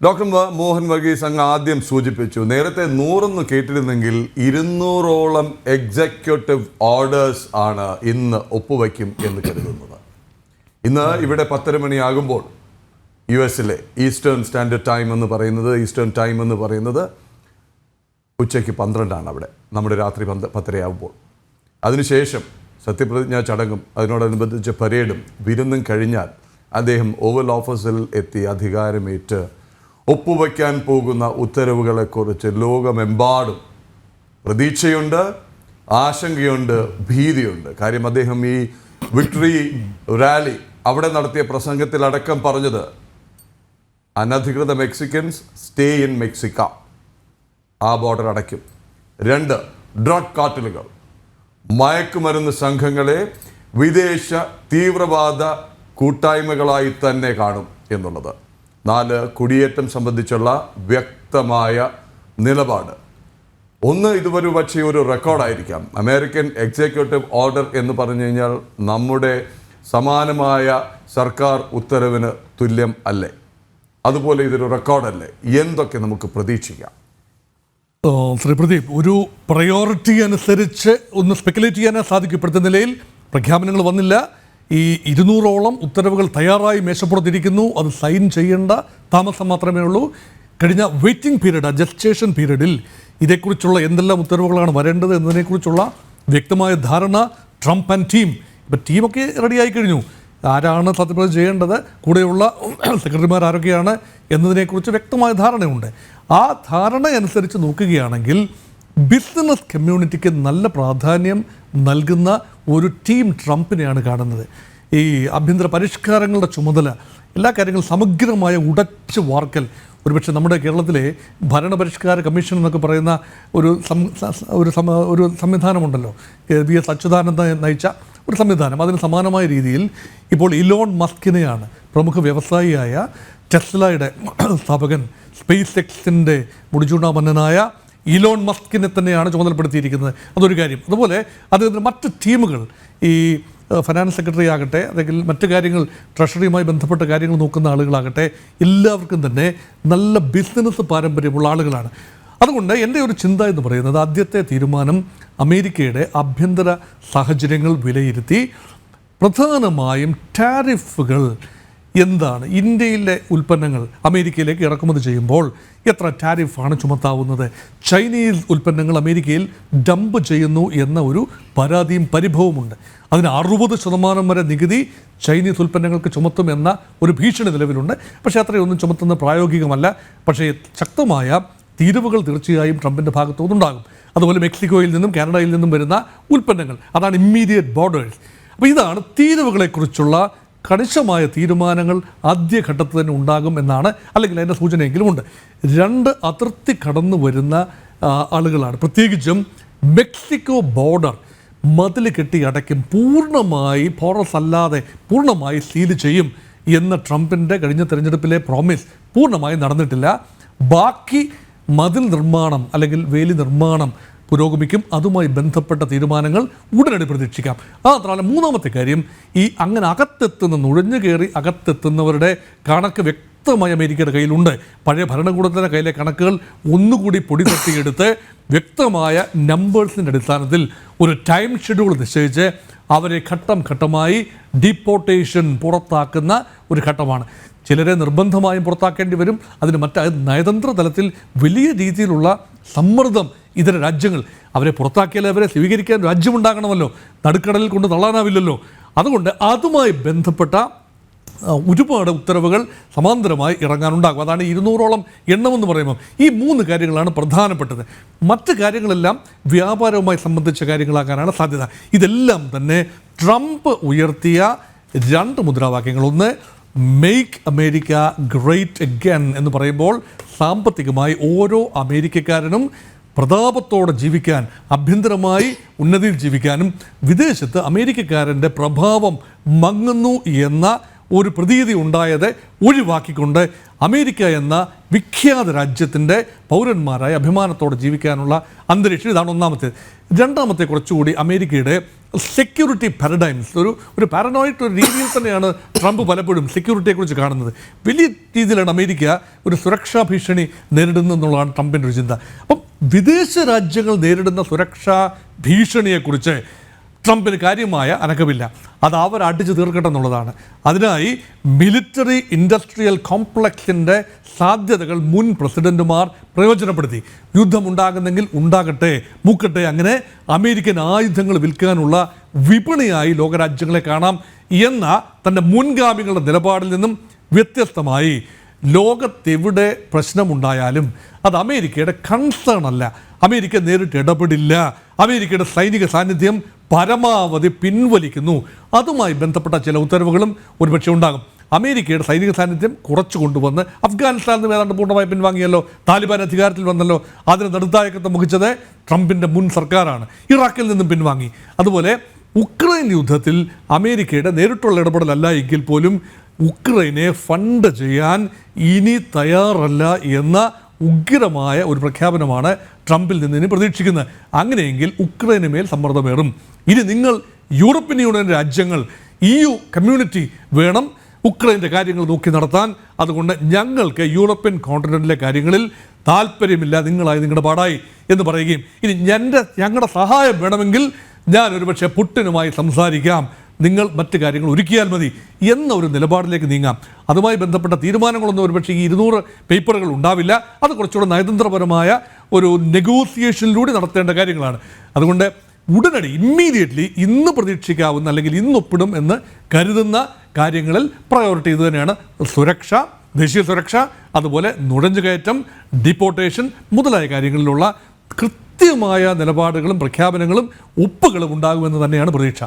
Doctor Mohan Varghese അങ്ങ് ആദ്യം സൂചിപ്പിച്ചു, നേരത്തെ 100 കേട്ടിരുന്നെങ്കിൽ 200ഓളം എക്സിക്യൂട്ടീവ് ഓർഡേഴ്സ് ആണ് ഇന്ന് ഒപ്പുവയ്ക്കും എന്ന് കരുതുന്നത്. ഇന്ന് ഇവിടെ 10:30 മണിയാകുമ്പോൾ US-ലെ ഈസ്റ്റേൺ സ്റ്റാൻഡേർഡ് ടൈം എന്ന് പറയുന്നത് ഉച്ചയ്ക്ക് 12 അവിടെ, നമ്മുടെ രാത്രി 10:30 ആകുമ്പോൾ. അതിനുശേഷം സത്യപ്രതിജ്ഞാ ചടങ്ങും അതിനോടനുബന്ധിച്ച് പരേഡും വിരുന്നും കഴിഞ്ഞാൽ അദ്ദേഹം ഓവൽ ഓഫീസിൽ എത്തി അധികാരമേറ്റ് ഒപ്പുവയ്ക്കാൻ പോകുന്ന ഉത്തരവുകളെക്കുറിച്ച് ലോകമെമ്പാടും പ്രതീക്ഷയുണ്ട്, ആശങ്കയുണ്ട്, ഭീതിയുണ്ട്. കാര്യം അദ്ദേഹം ഈ വിക്ടറി റാലി അവിടെ നടത്തിയ പ്രസംഗത്തിലടക്കം പറഞ്ഞത് അനധികൃത മെക്സിക്കൻസ് സ്റ്റേ ഇൻ മെക്സിക്ക, ആ ബോർഡർ അടയ്ക്കും. 2, ഡ്രഗ് കാർട്ടലുകൾ, മയക്കുമരുന്ന് സംഘങ്ങളെ വിദേശ തീവ്രവാദ കൂട്ടായ്മകളായി തന്നെ കാണും എന്നുള്ളത്. 4, കുടിയേറ്റം സംബന്ധിച്ചുള്ള വ്യക്തമായ നിലപാട്. 1, ഇതുവരെ പക്ഷേ ഒരു റെക്കോർഡായിരിക്കാം. അമേരിക്കൻ എക്സിക്യൂട്ടീവ് ഓർഡർ എന്ന് പറഞ്ഞു കഴിഞ്ഞാൽ നമ്മുടെ സമാനമായ സർക്കാർ ഉത്തരവിന് തുല്യം അല്ലേ? അതുപോലെ ഇതൊരു റെക്കോർഡല്ലേ? എന്തൊക്കെ നമുക്ക് പ്രതീക്ഷിക്കാം? ശ്രീ പ്രദീപ്, ഒരു പ്രയോറിറ്റി അനുസരിച്ച് ഒന്ന് സ്പെക്കുലേറ്റ് ചെയ്യാനേ സാധിക്കും. ഇപ്പോഴത്തെ നിലയിൽ പ്രഖ്യാപനങ്ങൾ വന്നില്ല. ഈ 200ഓളം ഉത്തരവുകൾ തയ്യാറായി മേശപ്പുറത്തിരിക്കുന്നു. അത് സൈൻ ചെയ്യേണ്ട താമസം മാത്രമേ ഉള്ളൂ. കഴിഞ്ഞ വെയിറ്റിംഗ് പീരീഡ്, ജസ്റ്റേഷൻ പീരീഡിൽ ഇതേക്കുറിച്ചുള്ള എന്തെല്ലാം ഉത്തരവുകളാണ് വരേണ്ടത് എന്നതിനെക്കുറിച്ചുള്ള വ്യക്തമായ ധാരണ ട്രംപ് ആൻഡ് ടീം, ഇപ്പം ടീമൊക്കെ റെഡിയായി കഴിഞ്ഞു. ആരാണ് സത്യപ്രതിജ്ഞ ചെയ്യേണ്ടത്, കൂടെയുള്ള സെക്രട്ടറിമാർ ആരൊക്കെയാണ് എന്നതിനെക്കുറിച്ച് വ്യക്തമായ ധാരണയുണ്ട്. ആ ധാരണ അനുസരിച്ച് നോക്കുകയാണെങ്കിൽ ബിസിനസ് കമ്മ്യൂണിറ്റിക്ക് നല്ല പ്രാധാന്യം നൽകുന്ന ഒരു ടീം ട്രംപിനെയാണ് കാണുന്നത്. ഈ ആഭ്യന്തര പരിഷ്കാരങ്ങളുടെ ചുമതല, എല്ലാ കാര്യങ്ങളും സമഗ്രമായ ഉടച്ചു വാർക്കൽ. ഒരുപക്ഷെ നമ്മുടെ കേരളത്തിലെ ഭരണപരിഷ്കാര കമ്മീഷൻ എന്നൊക്കെ പറയുന്ന ഒരു സംവിധാനമുണ്ടല്ലോ, VS അച്യുതാനന്ദ നയിച്ച ഒരു സംവിധാനം. അതിന് സമാനമായ രീതിയിൽ ഇപ്പോൾ ഇലോൺ മസ്കിനെയാണ്, പ്രമുഖ വ്യവസായിയായ ടെസ്ലയുടെ സ്ഥാപകൻ, സ്പേസ് എക്സിൻ്റെ മുടിചൂണ്ടാമന്നനായ ഇലോൺ മസ്കിനെ തന്നെയാണ് ചുമതലപ്പെടുത്തിയിരിക്കുന്നത്. അതൊരു കാര്യം. അതുപോലെ അദ്ദേഹത്തിന് മറ്റ് ടീമുകൾ, ഈ ഫൈനാൻസ് സെക്രട്ടറി ആകട്ടെ, അല്ലെങ്കിൽ മറ്റു കാര്യങ്ങൾ, ട്രഷറിയുമായി ബന്ധപ്പെട്ട കാര്യങ്ങൾ നോക്കുന്ന ആളുകളാകട്ടെ, എല്ലാവർക്കും തന്നെ നല്ല ബിസിനസ് പാരമ്പര്യമുള്ള ആളുകളാണ്. അതുകൊണ്ട് എൻ്റെ ഒരു ചിന്ത എന്ന് പറയുന്നത്, ആദ്യത്തെ തീരുമാനം അമേരിക്കയുടെ ആഭ്യന്തര സാഹചര്യങ്ങൾ വിലയിരുത്തി പ്രധാനമായും ടാരിഫുകൾ എന്താണ്, ഇന്ത്യയിലെ ഉൽപ്പന്നങ്ങൾ അമേരിക്കയിലേക്ക് ഇറക്കുമതി ചെയ്യുമ്പോൾ എത്ര ടാരിഫാണ് ചുമത്താവുന്നത്, ചൈനീസ് ഉൽപ്പന്നങ്ങൾ അമേരിക്കയിൽ ഡംപ് ചെയ്യുന്നു എന്ന ഒരു പരാതിയും പരിഭവമുണ്ട്. അതിന് 60% വരെ നികുതി ചൈനീസ് ഉൽപ്പന്നങ്ങൾക്ക് ചുമത്തുമെന്ന ഒരു ഭീഷണി നിലവിലുണ്ട്. പക്ഷേ അത്രയൊന്നും ചുമത്തുന്നത് പ്രായോഗികമല്ല. പക്ഷേ ശക്തമായ തീരുവകൾ തീർച്ചയായും ട്രംപിൻ്റെ ഭാഗത്തുനിന്നുണ്ടാകും. അതുപോലെ മെക്സിക്കോയിൽ നിന്നും കാനഡയിൽ നിന്നും വരുന്ന ഉൽപ്പന്നങ്ങൾ, അതാണ് ഇമ്മീഡിയറ്റ് ബോർഡേഴ്സ്. അപ്പോൾ ഇതാണ് തീരുവകളെക്കുറിച്ചുള്ള കണിശമായ തീരുമാനങ്ങൾ ആദ്യഘട്ടത്തിൽ തന്നെ ഉണ്ടാകും എന്നാണ്, അല്ലെങ്കിൽ അതിൻ്റെ സൂചനയെങ്കിലും ഉണ്ട്. 2 അതിർത്തി കടന്നു വരുന്ന ആളുകളാണ്. പ്രത്യേകിച്ചും മെക്സിക്കോ ബോർഡർ മതിൽ കെട്ടി അടയ്ക്കും, പൂർണ്ണമായി പോറസ് അല്ലാതെ പൂർണ്ണമായി സീൽ ചെയ്യും എന്ന ട്രംപിൻ്റെ കഴിഞ്ഞ തെരഞ്ഞെടുപ്പിലെ പ്രോമിസ് പൂർണ്ണമായി നടന്നിട്ടില്ല. ബാക്കി മതിൽ നിർമ്മാണം അല്ലെങ്കിൽ വേലി നിർമ്മാണം പുരോഗമിക്കും. അതുമായി ബന്ധപ്പെട്ട തീരുമാനങ്ങൾ ഉടനടി പ്രതീക്ഷിക്കാം. മാത്രമല്ല, 3ാമത്തെ കാര്യം, ഈ അങ്ങനെ അകത്തെത്തുന്ന, നുഴഞ്ഞു കയറി അകത്തെത്തുന്നവരുടെ കണക്ക് വ്യക്തമായി അമേരിക്കയുടെ കയ്യിലുണ്ട്. പഴയ ഭരണകൂടത്തിൻ്റെ കയ്യിലെ കണക്കുകൾ ഒന്നുകൂടി പൊടി തട്ടിയെടുത്ത് വ്യക്തമായ നമ്പേഴ്സിൻ്റെ അടിസ്ഥാനത്തിൽ ഒരു ടൈം ഷെഡ്യൂൾ നിശ്ചയിച്ച് അവരെ ഘട്ടം ഘട്ടമായി ഡീപ്പോർട്ടേഷൻ, പുറത്താക്കുന്ന ഒരു ഘട്ടമാണ്. ചിലരെ നിർബന്ധമായും പുറത്താക്കേണ്ടി വരും. അതിന് നയതന്ത്ര തലത്തിൽ വലിയ രീതിയിലുള്ള സമ്മർദ്ദം ഇതര രാജ്യങ്ങൾ, അവരെ പുറത്താക്കിയാൽ അവരെ സ്വീകരിക്കാൻ രാജ്യമുണ്ടാകണമല്ലോ, നടുക്കടലിൽ കൊണ്ട് തള്ളാനാവില്ലല്ലോ. അതുകൊണ്ട് അതുമായി ബന്ധപ്പെട്ട ഒരുപാട് ഉത്തരവുകൾ സമാന്തരമായി ഇറങ്ങാനുണ്ടാകും. അതാണ് 200ഓളം എണ്ണമെന്ന് പറയുമ്പോൾ ഈ 3 കാര്യങ്ങളാണ് പ്രധാനപ്പെട്ടത്. മറ്റ് കാര്യങ്ങളെല്ലാം വ്യാപാരവുമായി സംബന്ധിച്ച കാര്യങ്ങളാകാനാണ് സാധ്യത. ഇതെല്ലാം തന്നെ ട്രംപ് ഉയർത്തിയ 2 മുദ്രാവാക്യങ്ങൾ. ഒന്ന്, മെയ്ക്ക് അമേരിക്ക ഗ്രേറ്റ് അഗൈൻ എന്ന് പറയുമ്പോൾ സാമ്പത്തികമായി ഓരോ അമേരിക്കക്കാരനും പ്രതാപത്തോടെ ജീവിക്കാൻ, ആഭ്യന്തരമായി ഉന്നതിയിൽ ജീവിക്കാനും, വിദേശത്ത് അമേരിക്കക്കാരൻ്റെ പ്രഭാവം മങ്ങുന്നു എന്ന ഒരു പ്രതീതി ഉണ്ടായത് ഒഴിവാക്കിക്കൊണ്ട് അമേരിക്ക എന്ന വിഖ്യാത രാജ്യത്തിൻ്റെ പൗരന്മാരായി അഭിമാനത്തോടെ ജീവിക്കാനുള്ള അന്തരീക്ഷം, ഇതാണ് ഒന്നാമത്തേത്. 2ാമത്തെ കുറച്ചുകൂടി അമേരിക്കയുടെ സെക്യൂരിറ്റി പാരഡൈംസ്, ഒരു പാരനോയിഡ് ഒരു രീതിയിൽ തന്നെയാണ് ട്രംപ് പലപ്പോഴും സെക്യൂരിറ്റിയെക്കുറിച്ച് കാണുന്നത്. വലിയ രീതിയിലാണ് അമേരിക്ക ഒരു സുരക്ഷാ ഭീഷണി നേരിടുന്നു എന്നുള്ളതാണ് ട്രംപിൻ്റെ ഒരു ചിന്ത. അപ്പം വിദേശ രാജ്യങ്ങൾ നേരിടുന്ന സുരക്ഷാ ഭീഷണിയെക്കുറിച്ച് ട്രംപിന് കാര്യമായ അനക്കമില്ല. അത് അവർ അടിച്ചു തീർക്കട്ടെ എന്നുള്ളതാണ്. അതിനായി മിലിറ്ററി ഇൻഡസ്ട്രിയൽ കോംപ്ലക്സിൻ്റെ സാധ്യതകൾ മുൻ പ്രസിഡന്റുമാർ പ്രയോജനപ്പെടുത്തി. യുദ്ധമുണ്ടാകുന്നെങ്കിൽ ഉണ്ടാകട്ടെ, മൂക്കട്ടെ, അങ്ങനെ അമേരിക്കൻ ആയുധങ്ങൾ വിൽക്കാനുള്ള വിപണിയായി ലോകരാജ്യങ്ങളെ കാണാം എന്ന തൻ്റെ മുൻഗാമികളുടെ നിലപാടിൽ നിന്നും വ്യത്യസ്തമായി ലോകത്തെവിടെ പ്രശ്നമുണ്ടായാലും അത് അമേരിക്കയുടെ കൺസേൺ അല്ല. അമേരിക്ക നേരിട്ട് ഇടപെടില്ല. അമേരിക്കയുടെ സൈനിക സാന്നിധ്യം പരമാവധി പിൻവലിക്കുന്നു. അതുമായി ബന്ധപ്പെട്ട ചില ഉത്തരവുകളും ഒരുപക്ഷെ ഉണ്ടാകും. അമേരിക്കയുടെ സൈനിക സാന്നിധ്യം കുറച്ചു കൊണ്ടുവന്ന് അഫ്ഗാനിസ്ഥാനിൽ നിന്ന് ഏതാണ്ട് പൂർണ്ണമായി പിൻവാങ്ങിയല്ലോ. താലിബാൻ അധികാരത്തിൽ വന്നല്ലോ. അതിന് നെടുത്തായക്കത്തം വഹിച്ചത് ട്രംപിൻ്റെ മുൻ സർക്കാരാണ്. ഇറാഖിൽ നിന്നും പിൻവാങ്ങി. അതുപോലെ ഉക്രൈൻ യുദ്ധത്തിൽ അമേരിക്കയുടെ നേരിട്ടുള്ള ഇടപെടലല്ല എങ്കിൽ പോലും ഉക്രൈനെ ഫണ്ട് ചെയ്യാൻ ഇനി തയ്യാറല്ല എന്ന ഉഗ്രമായ ഒരു പ്രഖ്യാപനമാണ് ട്രംപിൽ നിന്ന് ഇനി പ്രതീക്ഷിക്കുന്നത്. അങ്ങനെയെങ്കിൽ ഉക്രൈന് മേൽ സമ്മർദ്ദമേറും. ഇനി നിങ്ങൾ യൂറോപ്യൻ യൂണിയൻ രാജ്യങ്ങൾ, EU കമ്മ്യൂണിറ്റി വേണം ഉക്രൈൻ്റെ കാര്യങ്ങൾ നോക്കി നടത്താൻ. അതുകൊണ്ട് ഞങ്ങൾക്ക് യൂറോപ്യൻ കോണ്ടിനെൻറ്റിലെ കാര്യങ്ങളിൽ താല്പര്യമില്ല, നിങ്ങളായി നിങ്ങളുടെ പാടായി എന്ന് പറയുകയും ഇനി ഞങ്ങളുടെ സഹായം വേണമെങ്കിൽ ഞാൻ ഒരുപക്ഷെ പുട്ടിനുമായി സംസാരിക്കാം, നിങ്ങൾ മറ്റു കാര്യങ്ങൾ ഒരുക്കിയാൽ മതി എന്ന ഒരു നിലപാടിലേക്ക് നീങ്ങാം. അതുമായി ബന്ധപ്പെട്ട തീരുമാനങ്ങളൊന്നും ഒരുപക്ഷെ ഈ 200 പേപ്പറുകൾ ഉണ്ടാവില്ല. അത് കുറച്ചുകൂടെ നയതന്ത്രപരമായ ഒരു നെഗോസിയേഷനിലൂടെ നടത്തേണ്ട കാര്യങ്ങളാണ്. അതുകൊണ്ട് ഉടനടി ഇമ്മീഡിയറ്റ്ലി ഇന്ന് പ്രതീക്ഷിക്കാവുന്ന അല്ലെങ്കിൽ ഇന്ന് ഒപ്പിടും എന്ന് കരുതുന്ന കാര്യങ്ങളിൽ പ്രയോറിറ്റി ഇത് തന്നെയാണ്. സുരക്ഷ, ദേശീയ സുരക്ഷ, അതുപോലെ നുഴഞ്ഞുകയറ്റം, ഡിപ്പോർട്ടേഷൻ മുതലായ കാര്യങ്ങളിലുള്ള കൃത്യമായ നിലപാടുകളും പ്രഖ്യാപനങ്ങളും ഒപ്പുകളും ഉണ്ടാകുമെന്ന് തന്നെയാണ് പ്രതീക്ഷ.